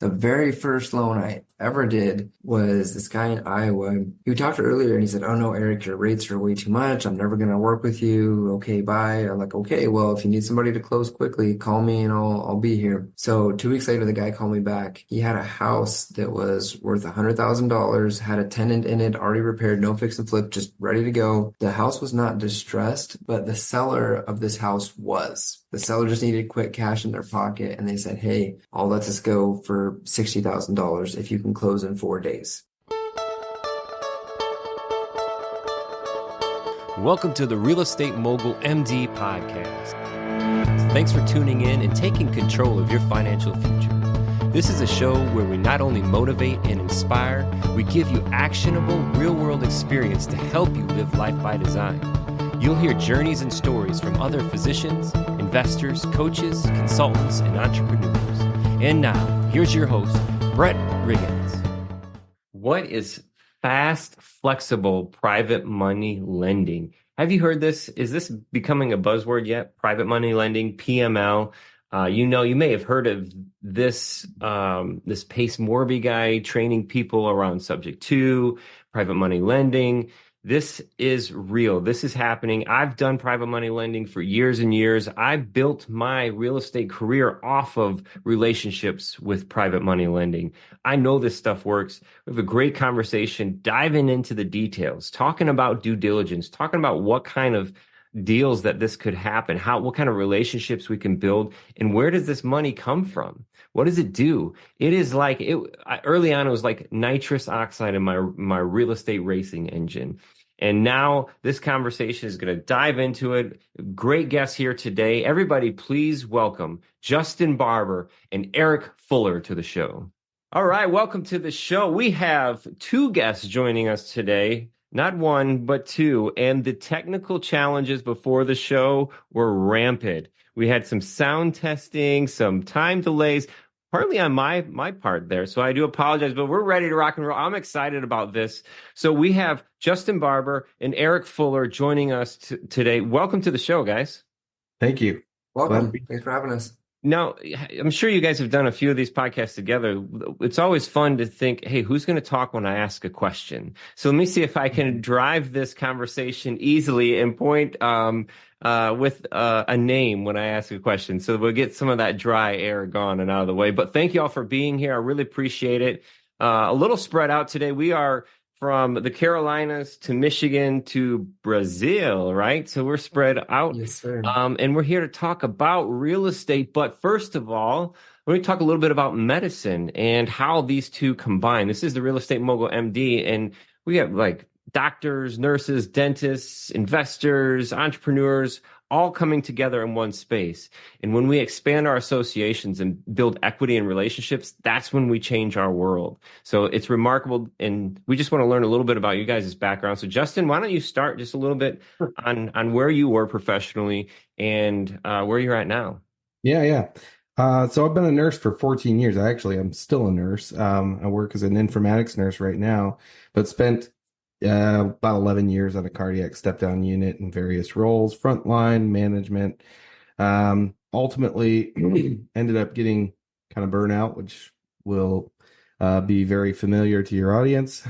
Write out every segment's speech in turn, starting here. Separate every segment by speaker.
Speaker 1: The very first loan I ever did was this guy in Iowa. We talked earlier and he said, "Oh no, Eric, your rates are way too much. I'm never going to work with you. Okay, bye." I'm like, "Okay, well, if you need somebody to close quickly, call me and I'll be here." So 2 weeks later, the guy called me back. He had a house that was worth $100,000, had a tenant in it, already repaired, no fix and flip, just ready to go. The house was not distressed, but the seller of this house was. The seller just needed quick cash in their pocket, and they said, "Hey, I'll let this go for $60,000 if you can close in 4 days."
Speaker 2: Welcome to the Real Estate Mogul MD podcast. Thanks for tuning in and taking control of your financial future. This is a show where we not only motivate and inspire, we give you actionable real-world experience to help you live life by design. You'll hear journeys and stories from other physicians, investors, coaches, consultants, and entrepreneurs. And now, here's your host, Brett Riggins. What is fast, flexible private money lending? Have you heard this? Is this becoming a buzzword yet? Private money lending, PML. You may have heard of this Pace Morby guy training people around subject to private money lending. This is real. This is happening. I've done private money lending for years and years. I built my real estate career off of relationships with private money lending. I know this stuff works. We have a great conversation diving into the details, talking about due diligence, talking about what kind of deals that this could happen, what kind of relationships we can build, and where does this money come from? What does it do? It is like early on, it was like nitrous oxide in my real estate racing engine. And now this conversation is going to dive into it. Great guests here today. Everybody, please welcome Justin Barber and Eric Fuller to the show. All right, welcome to the show. We have two guests joining us today. Not one, but two. And the technical challenges before the show were rampant. We had some sound testing, some time delays, partly on my part there. So I do apologize, but we're ready to rock and roll. I'm excited about this. So we have Justin Barber and Eric Fuller joining us today. Welcome to the show, guys.
Speaker 3: Thank you.
Speaker 1: Welcome. Thanks for having us.
Speaker 2: Now, I'm sure you guys have done a few of these podcasts together. It's always fun to think, hey, who's going to talk when I ask a question? So let me see if I can drive this conversation easily and point with a name when I ask a question. So we'll get some of that dry air gone and out of the way. But thank you all for being here. I really appreciate it. A little spread out today. We are from the Carolinas to Michigan to Brazil, right? So we're spread out.
Speaker 1: Yes, sir.
Speaker 2: And we're here to talk about real estate. But first of all, let me talk a little bit about medicine and how these two combine. This is the Real Estate Mogul MD, and we have like doctors, nurses, dentists, investors, entrepreneurs, all coming together in one space. And when we expand our associations and build equity and relationships, that's when we change our world. So it's remarkable. And we just want to learn a little bit about you guys' background. So Justin, why don't you start just a little bit on where you were professionally and where you're at now?
Speaker 3: Yeah. So I've been a nurse for 14 years. I'm still a nurse. I work as an informatics nurse right now, but spent about 11 years on a cardiac step-down unit in various roles, frontline management. Ultimately ended up getting kind of burnout, which will be very familiar to your audience.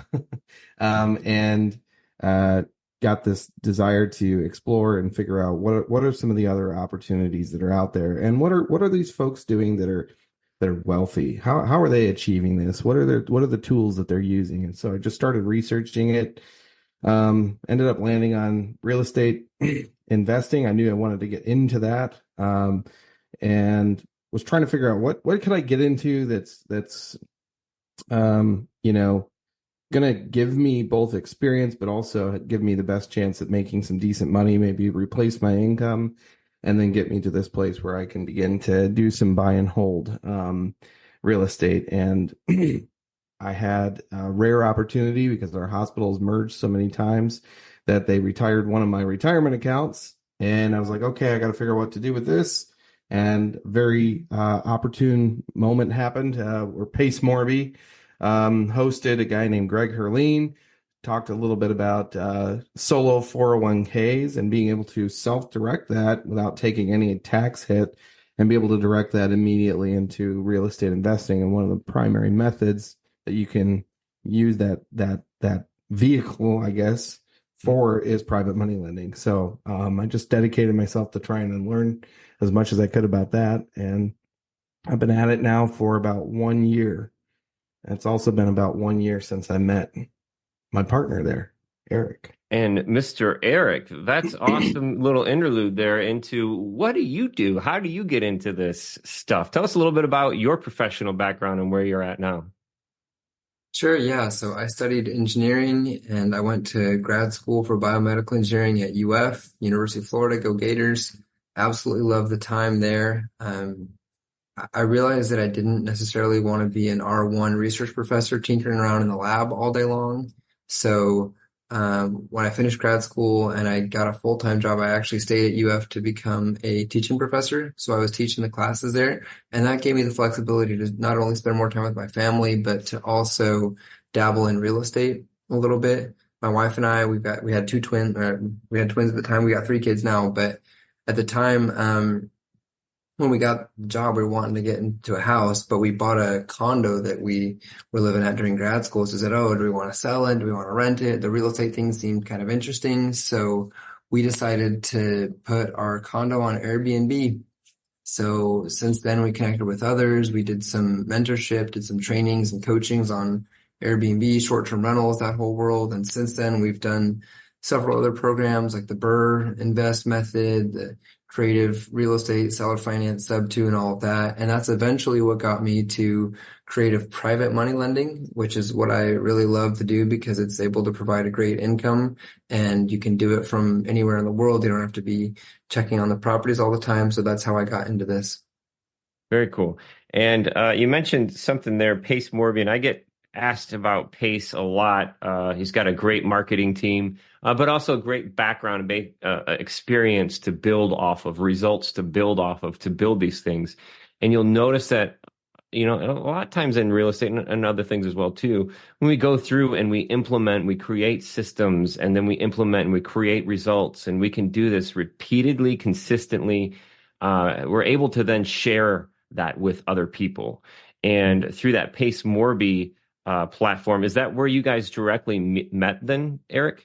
Speaker 3: And got this desire to explore and figure out what are some of the other opportunities that are out there, and what are these folks doing that are wealthy? How are they achieving this? What are the tools that they're using? And so I just started researching it. Ended up landing on real estate investing. I knew I wanted to get into that, and was trying to figure out what could I get into that's going to give me both experience, but also give me the best chance at making some decent money, maybe replace my income, and then get me to this place where I can begin to do some buy and hold real estate. And I had a rare opportunity because our hospitals merged so many times that they retired one of my retirement accounts. And I was like, okay, I got to figure out what to do with this. And very opportune moment happened where Pace Morby hosted a guy named Greg Herline, talked a little bit about solo 401ks and being able to self-direct that without taking any tax hit and be able to direct that immediately into real estate investing. And one of the primary methods that you can use that vehicle, I guess, for is private money lending. So I just dedicated myself to trying to learn as much as I could about that. And I've been at it now for about 1 year. It's also been about 1 year since I met my partner there, Eric.
Speaker 2: And Mr. Eric, that's awesome little interlude there into what do you do? How do you get into this stuff? Tell us a little bit about your professional background and where you're at now.
Speaker 1: Sure, yeah. So I studied engineering and I went to grad school for biomedical engineering at University of Florida. Go Gators. Absolutely love the time there. I realized that I didn't necessarily want to be an R1 research professor tinkering around in the lab all day long. So when I finished grad school and I got a full-time job, I actually stayed at UF to become a teaching professor. So I was teaching the classes there, and that gave me the flexibility to not only spend more time with my family, but to also dabble in real estate a little bit. My wife and I, we had two twins, we had twins at the time. We got 3 kids now, but at the time, when we got the job, we were wanting to get into a house, but we bought a condo that we were living at during grad school. So we said, oh, do we want to sell it? Do we want to rent it? The real estate thing seemed kind of interesting. So we decided to put our condo on Airbnb. So since then, we connected with others. We did some mentorship, did some trainings and coachings on Airbnb, short-term rentals, that whole world. And since then, we've done several other programs like the Burr Invest Method, the creative real estate, seller finance, sub-2, and all of that. And that's eventually what got me to creative private money lending, which is what I really love to do because it's able to provide a great income and you can do it from anywhere in the world. You don't have to be checking on the properties all the time. So that's how I got into this.
Speaker 2: Very cool. And you mentioned something there, Pace Morby, and I get asked about Pace a lot. He's got a great marketing team, but also a great background and experience to build off of, results to build off of, to build these things. And you'll notice that, a lot of times in real estate and other things as well, too, when we go through and we implement, we create systems, and then we implement and we create results, and we can do this repeatedly, consistently, we're able to then share that with other people. And through that Pace Morby platform, is that where you guys directly met then, Eric?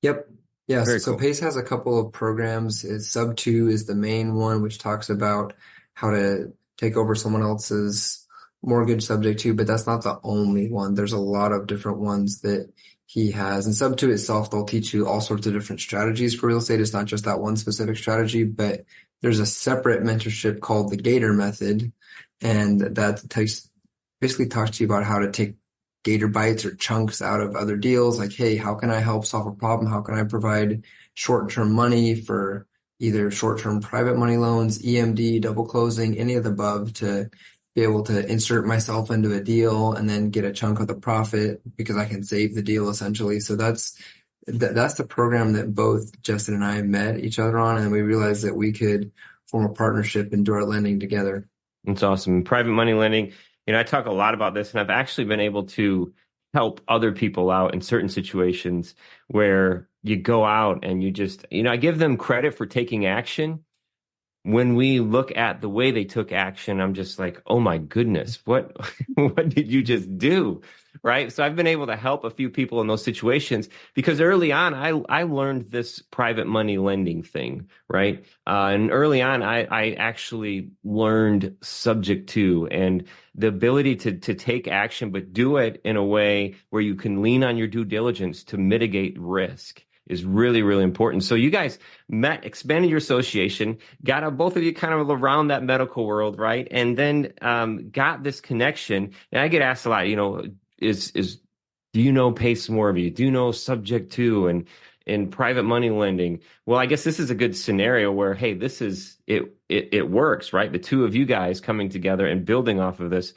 Speaker 1: Yep. Yes.
Speaker 2: Very
Speaker 1: So
Speaker 2: cool.
Speaker 1: Pace has a couple of programs. Sub2 is the main one, which talks about how to take over someone else's mortgage subject to, but that's not the only one. There's a lot of different ones that he has. And Sub2 itself, they'll teach you all sorts of different strategies for real estate. It's not just that one specific strategy, but there's a separate mentorship called the Gator Method. And that basically talks to you about how to take gator bites or chunks out of other deals. Like, hey, how can I help solve a problem? How can I provide short-term money for either short-term private money loans, EMD, double closing, any of the above, to be able to insert myself into a deal and then get a chunk of the profit because I can save the deal essentially. So that's the program that both Justin and I met each other on, and we realized that we could form a partnership and do our lending together.
Speaker 2: That's awesome. Private money lending. I talk a lot about this, and I've actually been able to help other people out in certain situations where you go out and you just, I give them credit for taking action. When we look at the way they took action, I'm just like, oh my goodness, what did you just do? Right. So I've been able to help a few people in those situations because early on, I learned this private money lending thing. Right. And early on, I actually learned subject to and the ability to take action, but do it in a way where you can lean on your due diligence to mitigate risk is really, really important. So you guys met, expanded your association, got both of you kind of around that medical world, right? And then got this connection. And I get asked a lot, do you know Pace Morby? Do you know subject to and in private money lending? Well, I guess this is a good scenario where, hey, this is it works, right? The two of you guys coming together and building off of this.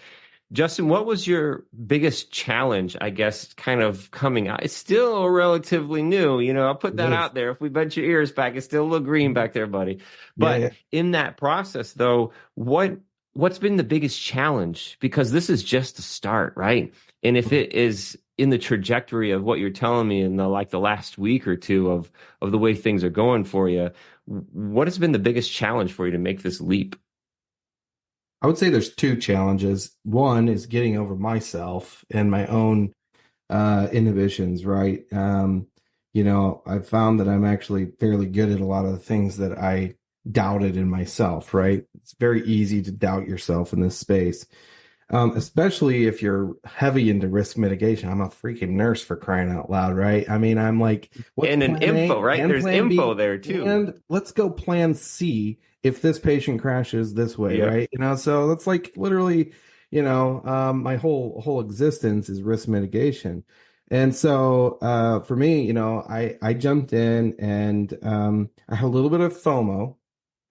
Speaker 2: Justin, what was your biggest challenge, I guess, kind of coming out? It's still relatively new. I'll put that out there. If we bent your ears back, it's still a little green back there, buddy. But in that process, though, what's been the biggest challenge? Because this is just the start, right? And if it is in the trajectory of what you're telling me in the last week or two of the way things are going for you, what has been the biggest challenge for you to make this leap?
Speaker 3: I would say there's two challenges. One is getting over myself and my own inhibitions, right? I've found that I'm actually fairly good at a lot of the things that I doubted in myself, right? It's very easy to doubt yourself in this space, especially if you're heavy into risk mitigation. I'm a freaking nurse, for crying out loud, right? I mean, I'm like, what's
Speaker 2: And an
Speaker 3: plan A
Speaker 2: info, right?
Speaker 3: and
Speaker 2: There's
Speaker 3: plan
Speaker 2: info
Speaker 3: B,
Speaker 2: there too.
Speaker 3: and let's go plan C if this patient crashes this way,
Speaker 2: Yeah.
Speaker 3: right? So that's like literally, my whole existence is risk mitigation. And so for me, I jumped in and I had a little bit of FOMO,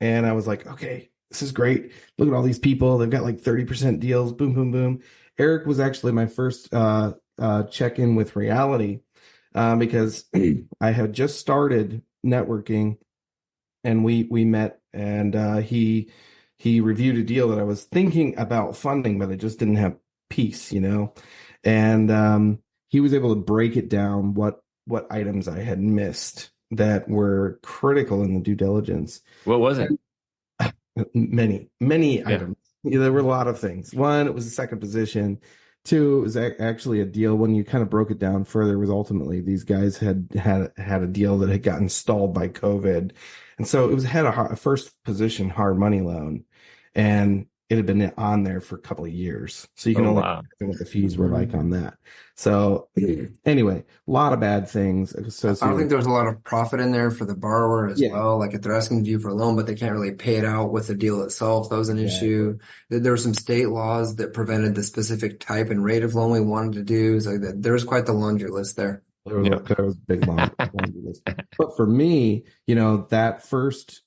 Speaker 3: and I was like, okay, this is great. Look at all these people. They've got like 30% deals. Boom, boom, boom. Eric was actually my first check-in with reality because I had just started networking, and we met, and he reviewed a deal that I was thinking about funding, but I just didn't have peace, and he was able to break it down what items I had missed that were critical in the due diligence.
Speaker 2: What was it?
Speaker 3: Many items. There were a lot of things. One, it was a second position. Two, it was actually a deal. When you kind of broke it down further, it was ultimately these guys had a deal that had gotten stalled by COVID, and so it had a first position hard money loan, and it had been on there for a couple of years. So you can only imagine what the fees were like on that. So anyway, a lot of bad things associated.
Speaker 1: I don't think there was a lot of profit in there for the borrower as well. Like if they're asking you for a loan, but they can't really pay it out with the deal itself, that was an issue. There were some state laws that prevented the specific type and rate of loan we wanted to do. So there was quite the laundry list there.
Speaker 3: There was a big laundry list. But for me, that first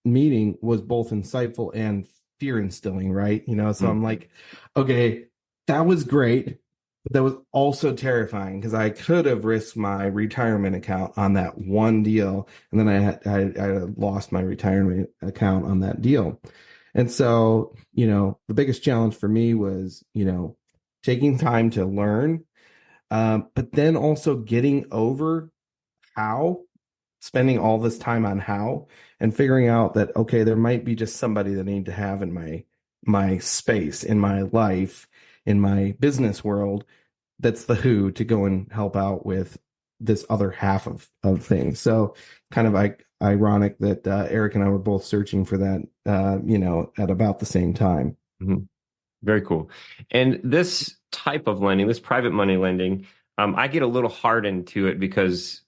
Speaker 3: meeting was both insightful and fear instilling, right? So I'm like, okay, that was great, but that was also terrifying because I could have risked my retirement account on that one deal, and then I lost my retirement account on that deal. And so, the biggest challenge for me was, taking time to learn, but then also getting over spending all this time on how, and figuring out that, okay, there might be just somebody that I need to have in my space, in my life, in my business world, that's the who to go and help out with this other half of things. So kind of ironic that Eric and I were both searching for that, at about the same time.
Speaker 2: Mm-hmm. Very cool. And this type of lending, this private money lending, I get a little hardened to it because,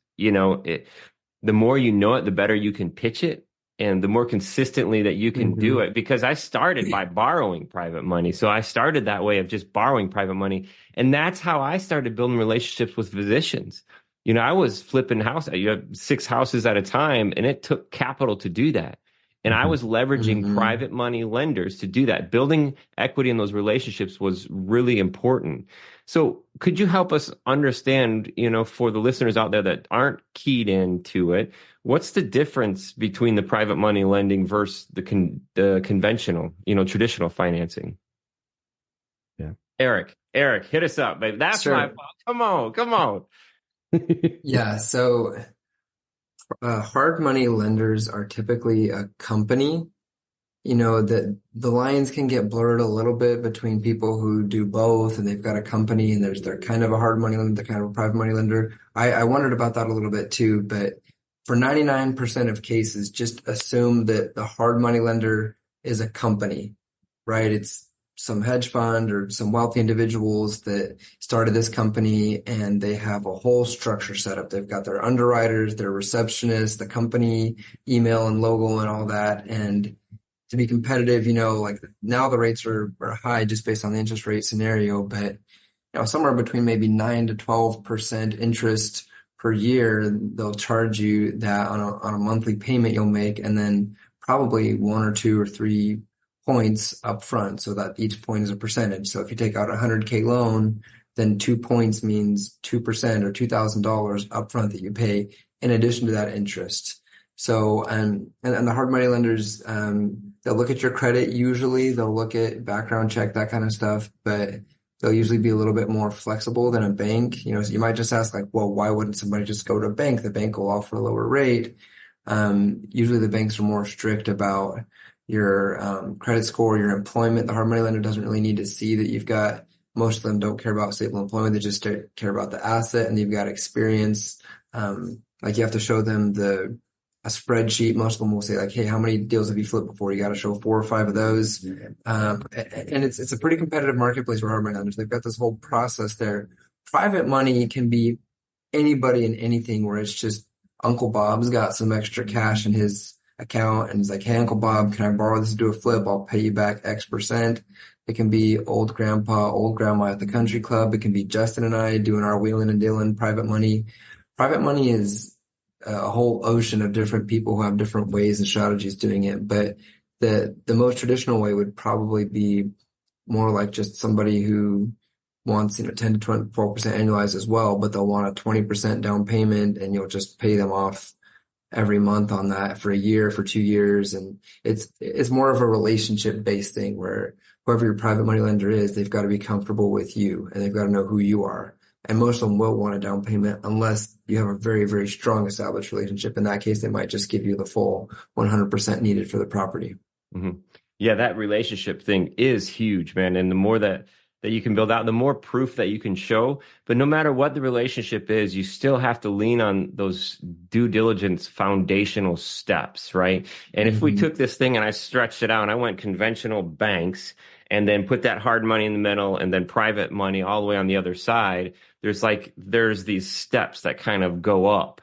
Speaker 2: the more you know it, the better you can pitch it, and the more consistently that you can do it. Because I started by borrowing private money. So I started that way of just borrowing private money. And that's how I started building relationships with physicians. I was flipping 6 houses at a time, and it took capital to do that. And I was leveraging private money lenders to do that. Building equity in those relationships was really important. So could you help us understand, for the listeners out there that aren't keyed into it, what's the difference between the private money lending versus the conventional, traditional financing?
Speaker 3: Yeah.
Speaker 2: Eric, hit us up, baby. That's my fault. Come on.
Speaker 1: Yeah. So hard money lenders are typically a company. That the lines can get blurred a little bit between people who do both, and they've got a company, and they're kind of a hard money lender, they're kind of a private money lender. I wondered about that a little bit too, but for 99% of cases, just assume that the hard money lender is a company, right? It's some hedge fund or some wealthy individuals that started this company, and they have a whole structure set up. They've got their underwriters, their receptionists, the company email and logo and all that. And to be competitive, like now the rates are high just based on the interest rate scenario, but somewhere between maybe 9 to 12% interest per year, they'll charge you that on a monthly payment you'll make, and then probably 1 or 2 or 3 points up front, so that each point is a percentage. So if you take out a $100K loan, then 2 points means 2% or $2,000 up front that you pay in addition to that interest. So, and the hard money lenders, they'll look at your credit. Usually they'll look at background check, that kind of stuff, but they'll usually be a little bit more flexible than a bank. So you might just ask like, well, why wouldn't somebody just go to a bank? The bank will offer a lower rate. Usually the banks are more strict about your credit score, your employment. The hard money lender doesn't really need to see that you've got, most of them don't care about stable employment. They just care about the asset and you've got experience. Like you have to show them a spreadsheet. Most of them will say like, hey, how many deals have you flipped before? You got to show 4 or 5 of those. And it's a pretty competitive marketplace for hard money lenders. They've got this whole process there. Private money can be anybody and anything where it's just Uncle Bob's got some extra cash in his account and he's like, hey, Uncle Bob, can I borrow this to do a flip? I'll pay you back X%. It can be old grandpa, old grandma at the country club. It can be Justin and I doing our wheeling and dealing private money. Private money is a whole ocean of different people who have different ways and strategies doing it. But the most traditional way would probably be more like just somebody who wants, 10 to 12% annualized as well, but they'll want a 20% down payment and you'll just pay them off every month on that for a year, for 2 years. And it's more of a relationship based thing where whoever your private money lender is, they've got to be comfortable with you and they've got to know who you are. And most of them will want a down payment unless you have a very, very strong established relationship. In that case, they might just give you the full 100% needed for the property.
Speaker 2: Mm-hmm. Yeah, that relationship thing is huge, man. And the more that you can build out, the more proof that you can show. But no matter what the relationship is, you still have to lean on those due diligence foundational steps, right? And if we took this thing and I stretched it out and I went conventional banks and then put that hard money in the middle and then private money all the way on the other side, there's these steps that kind of go up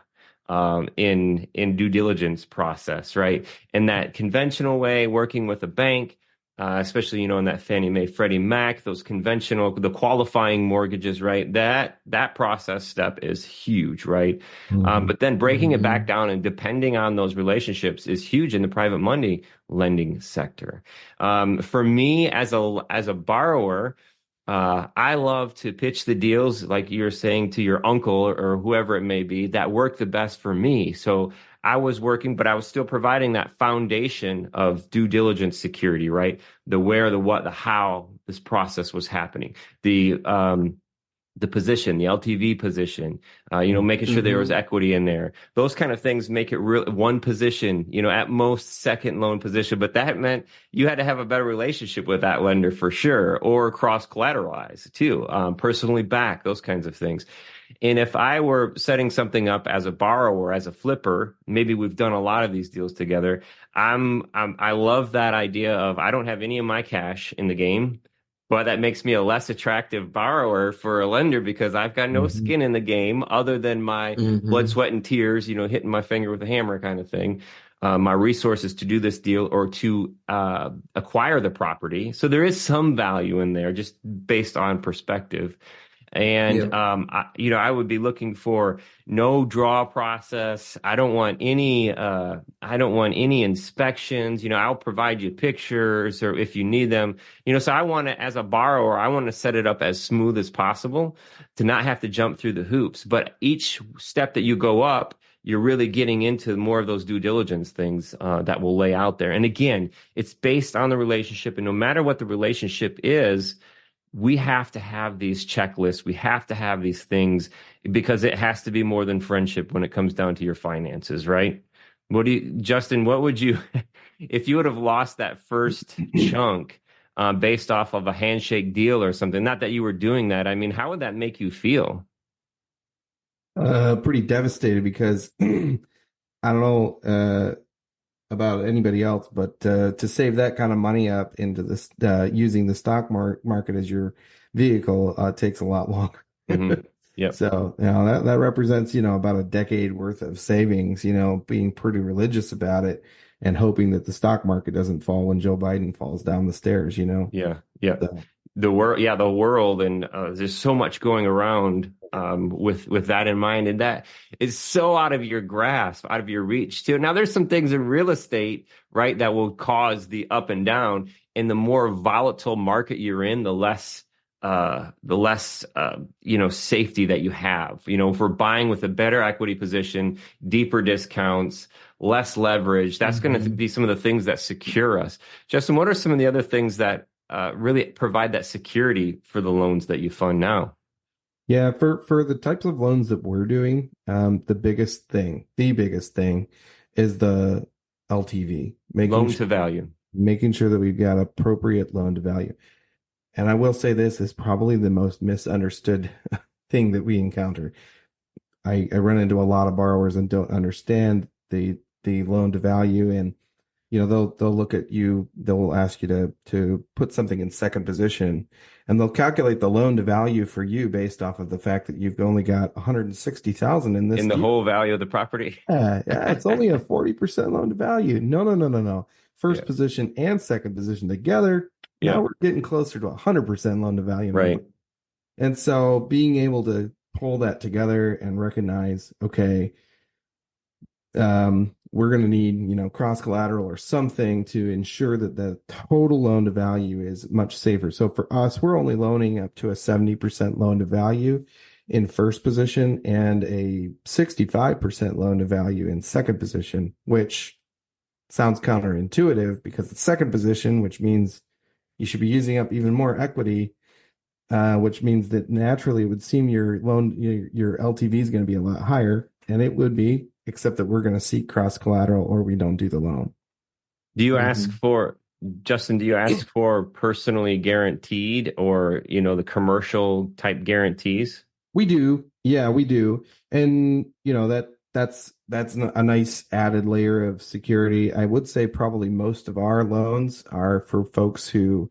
Speaker 2: in due diligence process, right? In that conventional way, working with a bank, especially, in that Fannie Mae, Freddie Mac, those the qualifying mortgages, right? That process step is huge, right? But then breaking it back down and depending on those relationships is huge in the private money lending sector. For me as a borrower, I love to pitch the deals, like you're saying, to your uncle or whoever it may be, that work the best for me. So I was working, but I was still providing that foundation of due diligence security, right? The where, the what, the how this process was happening. The position, the LTV position, making sure there was equity in there. Those kind of things make it real one position, at most second loan position. But that meant you had to have a better relationship with that lender for sure, or cross collateralize too, personally back, those kinds of things. And if I were setting something up as a borrower, as a flipper, maybe we've done a lot of these deals together. I love that idea of I don't have any of my cash in the game. But that makes me a less attractive borrower for a lender because I've got no skin in the game other than my blood, sweat, and tears, hitting my finger with a hammer kind of thing. My resources to do this deal or to acquire the property. So there is some value in there just based on perspective. And, I would be looking for no draw process. I don't want any inspections. I'll provide you pictures or if you need them, so I want to, as a borrower, I want to set it up as smooth as possible to not have to jump through the hoops. But each step that you go up, you're really getting into more of those due diligence things that will lay out there. And again, it's based on the relationship. And no matter what the relationship is, we have to have these checklists. We have to have these things because it has to be more than friendship when it comes down to your finances, right? Justin, what would you, if you would have lost that first chunk based off of a handshake deal or something, not that you were doing that, I mean, how would that make you feel?
Speaker 3: Pretty devastated because I don't know about anybody else, but to save that kind of money up into this using the stock market as your vehicle takes a lot longer.
Speaker 2: Yeah.
Speaker 3: So that represents about a decade worth of savings. Being pretty religious about it and hoping that the stock market doesn't fall when Joe Biden falls down the stairs.
Speaker 2: Yeah.
Speaker 3: So.
Speaker 2: The world, and there's so much going around with that in mind, and that is so out of your grasp, out of your reach too. Now, there's some things in real estate, right, that will cause the up and down. And the more volatile market you're in, the less safety that you have. If we're buying with a better equity position, deeper discounts, less leverage, that's going to be some of the things that secure us. Justin, what are some of the other things that really provide that security for the loans that you fund now?
Speaker 3: Yeah, for the types of loans that we're doing, the biggest thing is the LTV,
Speaker 2: Loan to value.
Speaker 3: making sure that we've got appropriate loan to value. And I will say this is probably the most misunderstood thing that we encounter. I run into a lot of borrowers and don't understand the loan to value, and they'll look at you, they'll ask you to put something in second position, and they'll calculate the loan to value for you based off of the fact that you've only got 160,000 in this
Speaker 2: In the
Speaker 3: deal.
Speaker 2: whole value of the property.
Speaker 3: Yeah, it's only a 40% loan to value. No. First
Speaker 2: Yeah.
Speaker 3: position and second position together.
Speaker 2: Yeah.
Speaker 3: Now we're getting closer to 100% loan to value.
Speaker 2: Right.
Speaker 3: And so being able to pull that together and recognize, okay, we're going to need, cross collateral or something to ensure that the total loan to value is much safer. So for us, we're only loaning up to a 70% loan to value in first position and a 65% loan to value in second position, which sounds counterintuitive because the second position, which means you should be using up even more equity, which means that naturally it would seem your LTV is going to be a lot higher, and it would be, except that we're going to seek cross collateral or we don't do the loan.
Speaker 2: Do you ask for, Justin, do you ask for personally guaranteed or, the commercial type guarantees?
Speaker 3: We do. Yeah, we do. And, that's a nice added layer of security. I would say probably most of our loans are for folks who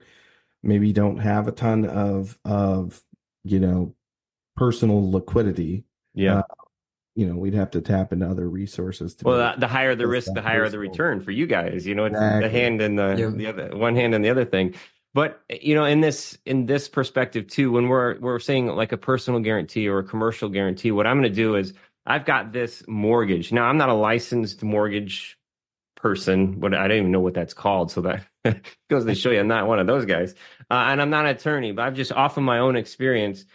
Speaker 3: maybe don't have a ton of personal liquidity.
Speaker 2: Yeah.
Speaker 3: We'd have to tap into other resources.
Speaker 2: The higher the risk, the higher the return for you guys. It's
Speaker 3: Exactly.
Speaker 2: the hand and the other, one hand and the other thing. But in this perspective too, when we're saying like a personal guarantee or a commercial guarantee, what I'm going to do is I've got this mortgage. Now I'm not a licensed mortgage person. I don't even know what that's called. So that goes to show you I'm not one of those guys. And I'm not an attorney, but I've just off of my own experience.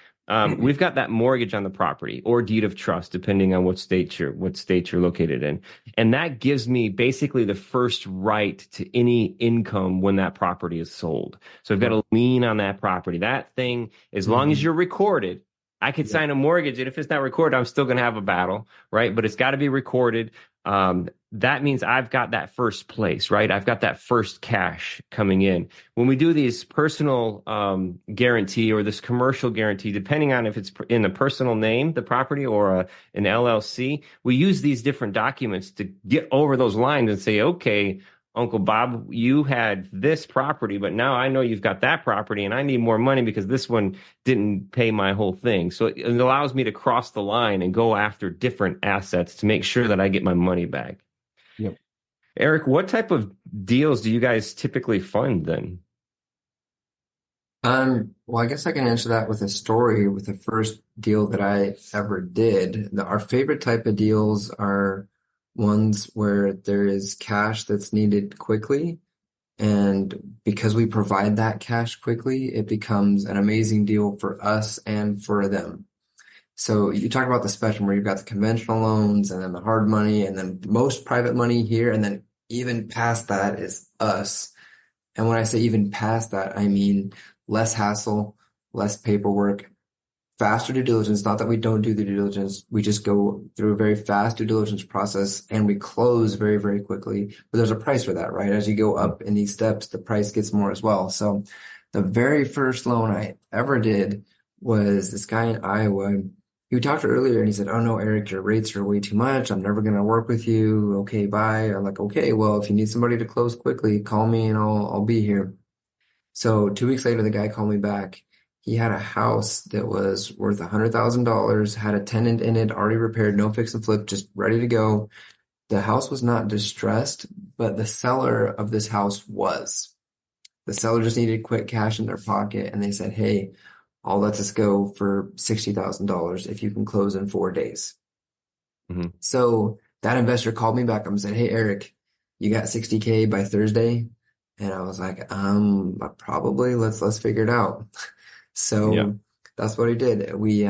Speaker 2: We've got that mortgage on the property or deed of trust, depending on what state you're located in. And that gives me basically the first right to any income when that property is sold. So I've got a lien on that property. That thing, as long as you're recorded, I could sign a mortgage, and if it's not recorded, I'm still going to have a battle, right? But it's got to be recorded. That means I've got that first place, right? I've got that first cash coming in. When we do these personal guarantee or this commercial guarantee, depending on if it's in a personal name, the property, or an LLC, we use these different documents to get over those lines and say, okay, Uncle Bob, you had this property, but now I know you've got that property and I need more money because this one didn't pay my whole thing. So it allows me to cross the line and go after different assets to make sure that I get my money back.
Speaker 3: Yep.
Speaker 2: Eric, what type of deals do you guys typically fund then?
Speaker 1: Well, I guess I can answer that with a story with the first deal that I ever did. Our favorite type of deals are ones where there is cash that's needed quickly. And because we provide that cash quickly, it becomes an amazing deal for us and for them. So you talk about the spectrum where you've got the conventional loans and then the hard money and then most private money here. And then even past that is us. And when I say even past that, I mean less hassle, less paperwork, faster due diligence. Not that we don't do the due diligence. We just go through a very fast due diligence process and we close very, very quickly. But there's a price for that, right? As you go up in these steps, the price gets more as well. So the very first loan I ever did was this guy in Iowa. You talked earlier and he said, "Oh no, Eric, your rates are way too much. I'm never going to work with you. Okay, bye." I'm like, "Okay, well, if you need somebody to close quickly, call me and I'll be here." So 2 weeks later, the guy called me back. He had a house that was worth $100,000, had a tenant in it, already repaired, no fix and flip, just ready to go. The house was not distressed, but the seller of this house was. The seller just needed quick cash in their pocket, and they said, "Hey, I'll let this go for $60,000 if you can close in 4 days."
Speaker 2: Mm-hmm.
Speaker 1: So that investor called me back and said, "Hey, Eric, you got 60K by Thursday?" And I was like, probably, let's figure it out." So that's what he did. We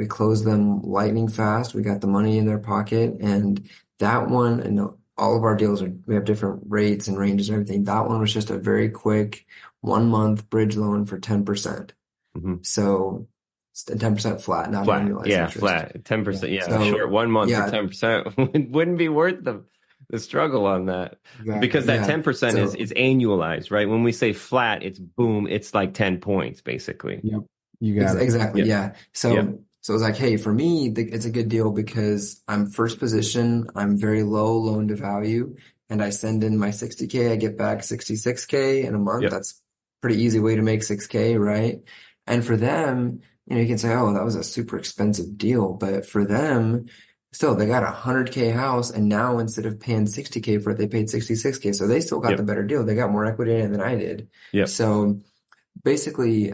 Speaker 1: closed them lightning fast. We got the money in their pocket, and that one, and all of our deals we have different rates and ranges and everything. That one was just a very quick 1 month bridge loan for 10%.
Speaker 2: Mm-hmm.
Speaker 1: So it's 10% flat, not annualized interest.
Speaker 2: Flat 10%. Yeah,
Speaker 1: So,
Speaker 2: short 1 month for 10% wouldn't be worth the struggle on that.
Speaker 3: Exactly.
Speaker 2: Because that
Speaker 1: Yeah.
Speaker 2: 10%
Speaker 1: So
Speaker 2: is annualized, right? When we say flat, it's boom, it's like 10 points basically.
Speaker 3: Yep. You got it.
Speaker 1: exactly,
Speaker 2: Yep.
Speaker 1: yeah.
Speaker 2: Yep.
Speaker 1: So it's like, hey, for me, it's a good deal because I'm first position, I'm very low loan to value, and I send in my 60K, I get back 66K in a month.
Speaker 2: Yep.
Speaker 1: That's pretty easy way to make 6K, right? And for them, you can say, oh, that was a super expensive deal, but for them, still they got a 100K house, and now instead of paying 60K for it, they paid 66K. So they still got the
Speaker 2: Yep.
Speaker 1: better deal. They got more equity in it than I did.
Speaker 2: Yep.
Speaker 1: So basically,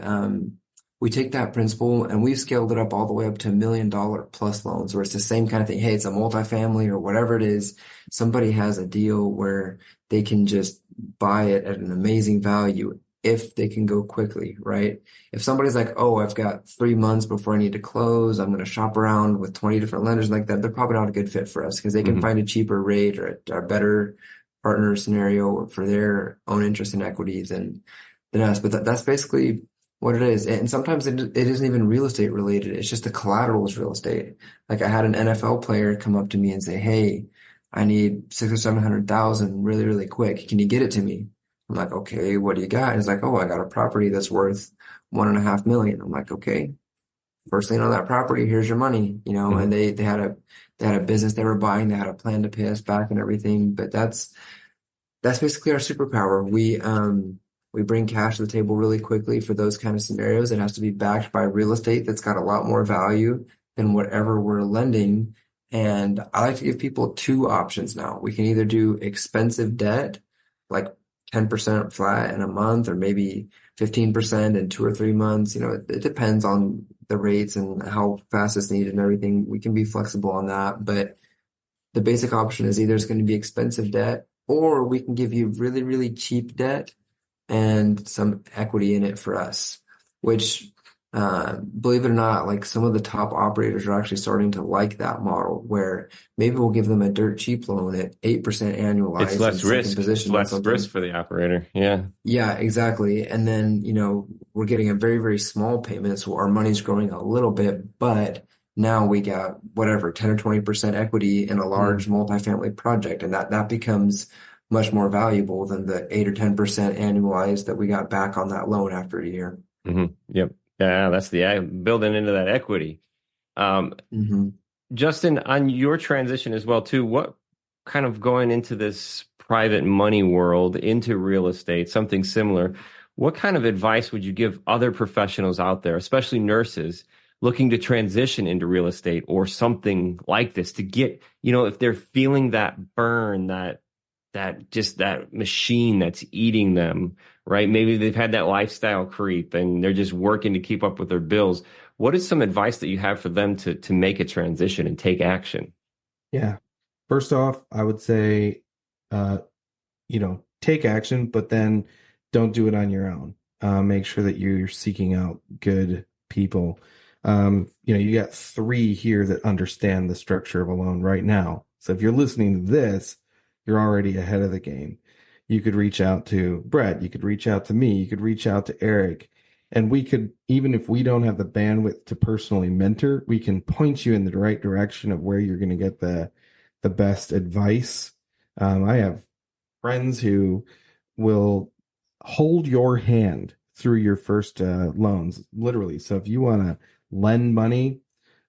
Speaker 1: we take that principle and we've scaled it up all the way up to $1 million plus loans, where it's the same kind of thing. Hey, it's a multifamily or whatever it is. Somebody has a deal where they can just buy it at an amazing value if they can go quickly, right? If somebody's like, oh, I've got 3 months before I need to close, I'm going to shop around with 20 different lenders like that, they're probably not a good fit for us because they can
Speaker 2: Hmm.
Speaker 1: find a cheaper rate or a better partner scenario for their own interest in equity than us. But that's basically what it is. And sometimes it isn't even real estate related. It's just the collateral is real estate. Like I had an NFL player come up to me and say, hey, I need 600,000 or 700,000 really, really quick. Can you get it to me? I'm like, okay, what do you got? And he's like, oh, I got a property that's worth 1.5 million. I'm like, okay, first thing on that property, here's your money,
Speaker 2: Hmm.
Speaker 1: and they had a business they were buying, they had a plan to pay us back and everything. But that's basically our superpower. We bring cash to the table really quickly for those kind of scenarios. It has to be backed by real estate that's got a lot more value than whatever we're lending. And I like to give people two options now. We can either do expensive debt, like 10% flat in a month, or maybe 15% in 2 or 3 months. It depends on the rates and how fast it's needed and everything. We can be flexible on that, but the basic option is either it's going to be expensive debt, or we can give you really, really cheap debt and some equity in it for us, which, believe it or not, like some of the top operators are actually starting to like that model where maybe we'll give them a dirt cheap loan at 8%
Speaker 2: It's
Speaker 1: annualized in
Speaker 2: less
Speaker 1: second
Speaker 2: risk. It's
Speaker 1: position on
Speaker 2: less risk
Speaker 1: something.
Speaker 2: for the operator. Yeah.
Speaker 1: Yeah, exactly. And then, we're getting a very, very small payment, so our money's growing a little bit, but now we got whatever, 10 or 20% equity in a
Speaker 3: Mm.
Speaker 1: large multifamily project, and that becomes much more valuable than the 8 or 10% annualized that we got back on that loan after a year.
Speaker 2: Hmm. Yep. Yeah, that's the building into that equity. Um,
Speaker 1: hmm
Speaker 2: Justin, on your transition as well, too, what kind of going into this private money world, into real estate, something similar, what kind of advice would you give other professionals out there, especially nurses, looking to transition into real estate or something like this to get, if they're feeling that burn, that machine that's eating them, right? Maybe they've had that lifestyle creep and they're just working to keep up with their bills. What is some advice that you have for them to make a transition and take action?
Speaker 3: Yeah. First off, I would say, uh, take action, but then don't do it on your own. Make sure that you're seeking out good people. You got three here that understand the structure of a loan right now. So if you're listening to this, you're already ahead of the game. You could reach out to Brett. You could reach out to me. You could reach out to Eric. And we could, even if we don't have the bandwidth to personally mentor, we can point you in the right direction of where you're going to get the best advice. I have friends who will hold your hand through your first loans, literally. So if you want to lend money,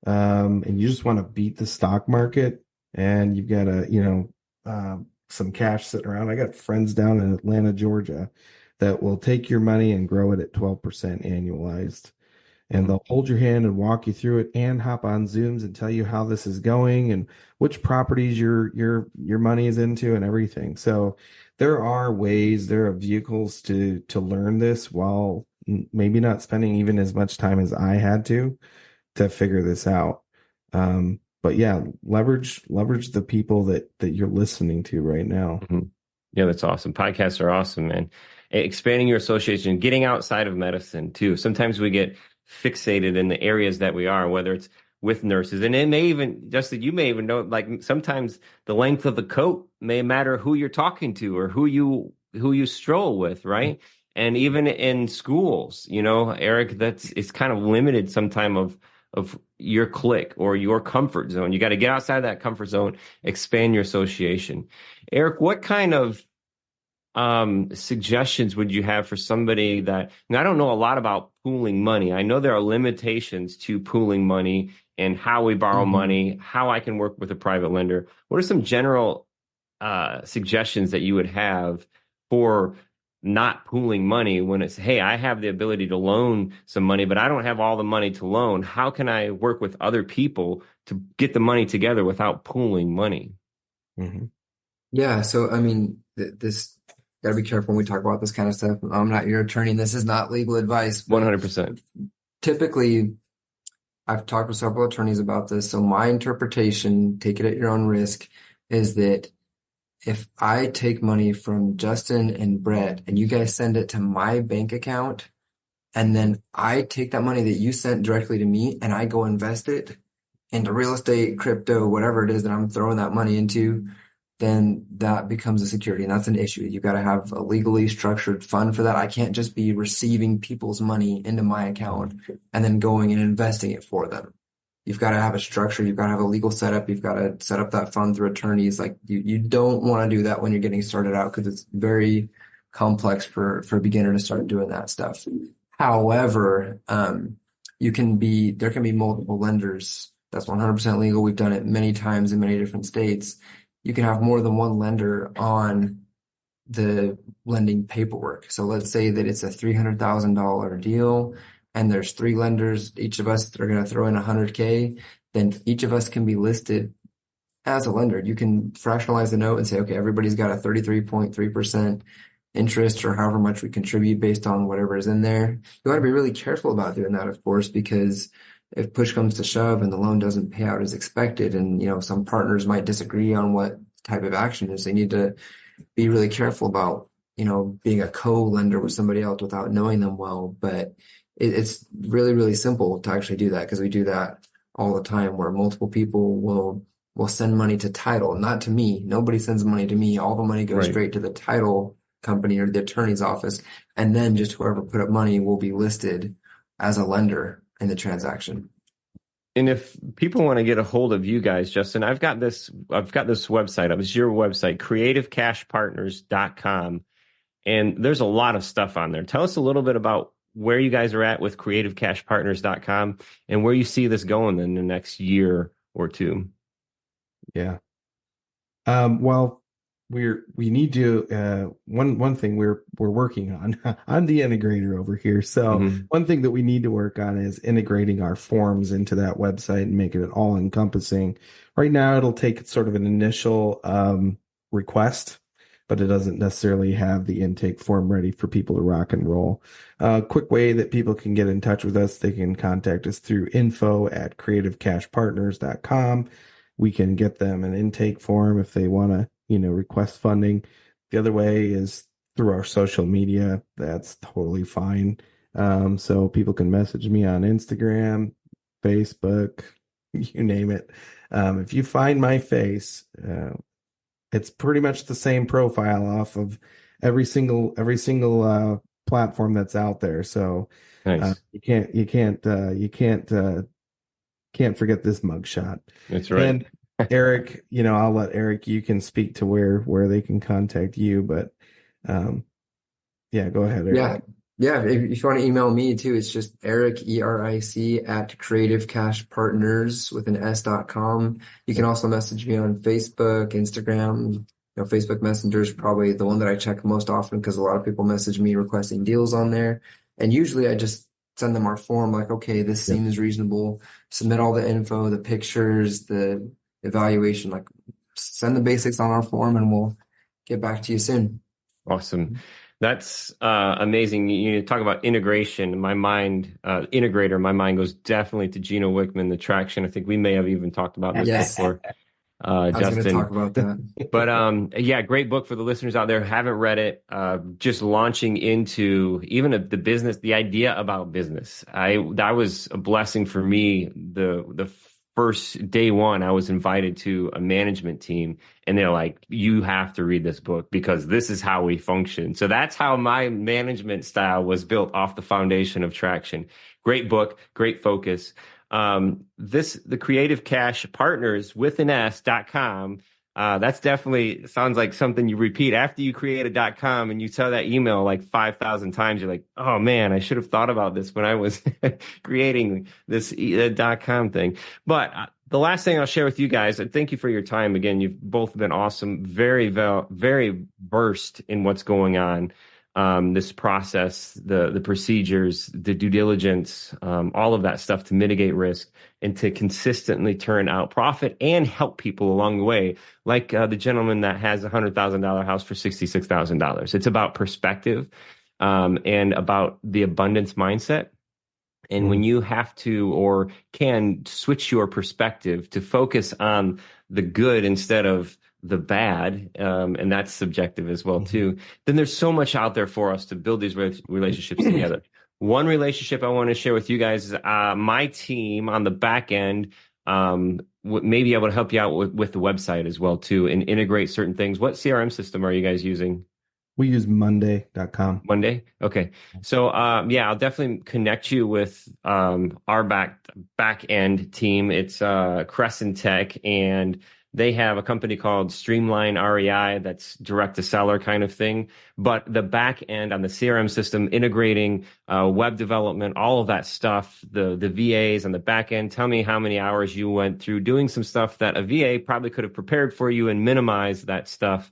Speaker 3: and you just want to beat the stock market, and you've got some cash sitting around. I got friends down in Atlanta, Georgia, that will take your money and grow it at 12% annualized. And
Speaker 2: Mhm.
Speaker 3: they'll hold your hand and walk you through it and hop on Zooms and tell you how this is going and which properties your money is into and everything. So there are ways, there are vehicles to learn this while maybe not spending even as much time as I had to figure this out. But yeah, leverage the people that you're listening to right now.
Speaker 2: Mhm. Yeah, that's awesome. Podcasts are awesome, man. Expanding your association, getting outside of medicine too. Sometimes we get fixated in the areas that we are, whether it's with nurses, and it may even, Justin, you may even know, like sometimes the length of the coat may matter who you're talking to or who you stroll with, right? And even in schools, Eric, it's kind of limited sometime of of your clique or your comfort zone. You got to get outside that comfort zone, expand your association. Eric, what kind of suggestions would you have for somebody that, and I don't know a lot about pooling money. I know there are limitations to pooling money and how we borrow money, how I can work with a private lender. What are some general suggestions that you would have for not pooling money when it's, hey, I have the ability to loan some money, but I don't have all the money to loan. How can I work with other people to get the money together without pooling money?
Speaker 1: Yeah. So, I mean, this got to be careful when we talk about this kind of stuff. I'm not your attorney, and this is not legal advice.
Speaker 2: 100%.
Speaker 1: Typically, I've talked with several attorneys about this. So my interpretation, take it at your own risk, is that if I take money from Justin and Brett and you guys send it to my bank account, and then I take that money that you sent directly to me and I go invest it into real estate, crypto, whatever it is that I'm throwing that money into, then that becomes a security, and that's an issue. You've got to have a legally structured fund for that. I can't just be receiving people's money into my account and then going and investing it for them. You've got to have a structure. You've got to have a legal setup. You've got to set up that fund through attorneys. Like you don't want to do that when you're getting started out because it's very complex for a beginner to start doing that stuff. However, there can be multiple lenders. That's 100% legal. We've done it many times in many different states. You can have more than one lender on the lending paperwork. So let's say that it's a $300,000 deal and there's 3 lenders, each of us are going to throw in $100K, then each of us can be listed as a lender. You can fractionalize the note and say, okay, everybody's got a 33.3% interest or however much we contribute based on whatever is in there. You want to be really careful about doing that, of course, because if push comes to shove and the loan doesn't pay out as expected, and some partners might disagree on what type of action is, they need to be really careful about being a co-lender with somebody else without knowing them well. But it's really, really simple to actually do that, because we do that all the time, where multiple people will send money to title, not to me. Nobody sends money to me. All the money goes straight to the title company or the attorney's office, and then just whoever put up money will be listed as a lender in the transaction.
Speaker 2: And if people want to get a hold of you guys, Justin, I've got this website up. It's your website, creativecashpartners.com. And there's a lot of stuff on there. Tell us a little bit about where you guys are at with creativecashpartners.com and where you see this going in the next year or two.
Speaker 3: Yeah. Well, we need to one thing we're working on. I'm the integrator over here, so one thing that we need to work on is integrating our forms into that website and making it all encompassing. Right now, it'll take sort of an initial request, but it doesn't necessarily have the intake form ready for people to rock and roll. Quick way that people can get in touch with us, they can contact us through info@creativecashpartners.com. We can get them an intake form if they want to request funding. The other way is through our social media. That's totally fine. So people can message me on Instagram, Facebook, you name it. If you find my face, it's pretty much the same profile off of every single platform that's out there. So
Speaker 2: nice.
Speaker 3: You can't forget this mugshot.
Speaker 2: That's right.
Speaker 3: And Eric, I'll let Eric, you can speak to where they can contact you, but yeah, go ahead, Eric.
Speaker 1: Yeah. If you want to email me too, it's just Eric, ERIC @creativecashpartners with an S.com. You can also message me on Facebook, Instagram. Facebook Messenger is probably the one that I check most often, because a lot of people message me requesting deals on there. And usually I just send them our form, like, okay, this seems reasonable. Submit all the info, the pictures, the evaluation, like send the basics on our form and we'll get back to you soon.
Speaker 2: Awesome. That's amazing. You talk about integration. In my mind, integrator, my mind goes definitely to Gino Wickman, the traction. I think we may have even talked about this before.
Speaker 1: I was going to talk about that.
Speaker 2: But yeah, great book for the listeners out there who haven't read it. Just launching into even the business, the idea about business. That was a blessing for me. The first day one, I was invited to a management team, and they're like, you have to read this book because this is how we function. So that's how my management style was built, off the foundation of traction. Great book, great focus. The Creative Cash Partners with an S.com. That's definitely sounds like something you repeat after you create a .com and you tell that email like 5,000 times. You're like, oh man, I should have thought about this when I was creating this .com thing. But the last thing I'll share with you guys, and thank you for your time again. You've both been awesome, very, very versed in what's going on. This process, the procedures, the due diligence, all of that stuff to mitigate risk and to consistently turn out profit and help people along the way. Like the gentleman that has a $100,000 house for $66,000. It's about perspective and about the abundance mindset. And when you have to or can switch your perspective to focus on the good instead of the bad, and that's subjective as well too, then there's so much out there for us to build these relationships together. One relationship I want to share with you guys is my team on the back end may be able to help you out with the website as well too and integrate certain things. What CRM system are you guys using?
Speaker 3: We use Monday.com.
Speaker 2: Monday? Okay. So yeah, I'll definitely connect you with our back end team. It's Crescent Tech, and they have a company called Streamline REI that's direct to seller kind of thing. But the back end on the CRM system, integrating web development, all of that stuff, the VAs on the back end, tell me how many hours you went through doing some stuff that a VA probably could have prepared for you and minimized that stuff.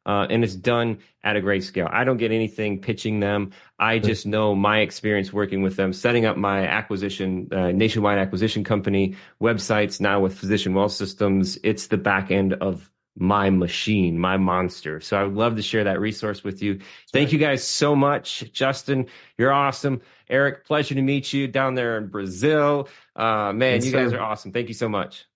Speaker 2: And it's done at a great scale. I don't get anything pitching them. I just know my experience working with them, setting up my nationwide acquisition company, websites now with Physician Wealth Systems. It's the back end of my machine, my monster. So I would love to share that resource with you. Thank you guys so much. Justin, you're awesome. Eric, pleasure to meet you down there in Brazil. Man, yes, you guys are awesome. Thank you so much.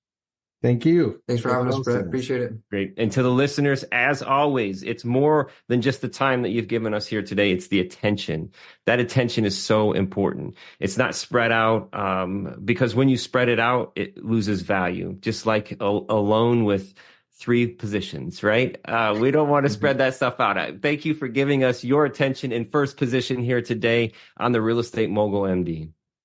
Speaker 3: Thank you.
Speaker 1: Thanks for having us, Brett. Appreciate it.
Speaker 2: Great. And to the listeners, as always, it's more than just the time that you've given us here today. It's the attention. That attention is so important. It's not spread out because when you spread it out, it loses value. Just like a loan with 3 positions, right? We don't want to spread that stuff out. Thank you for giving us your attention in first position here today on the Real Estate Mogul MD.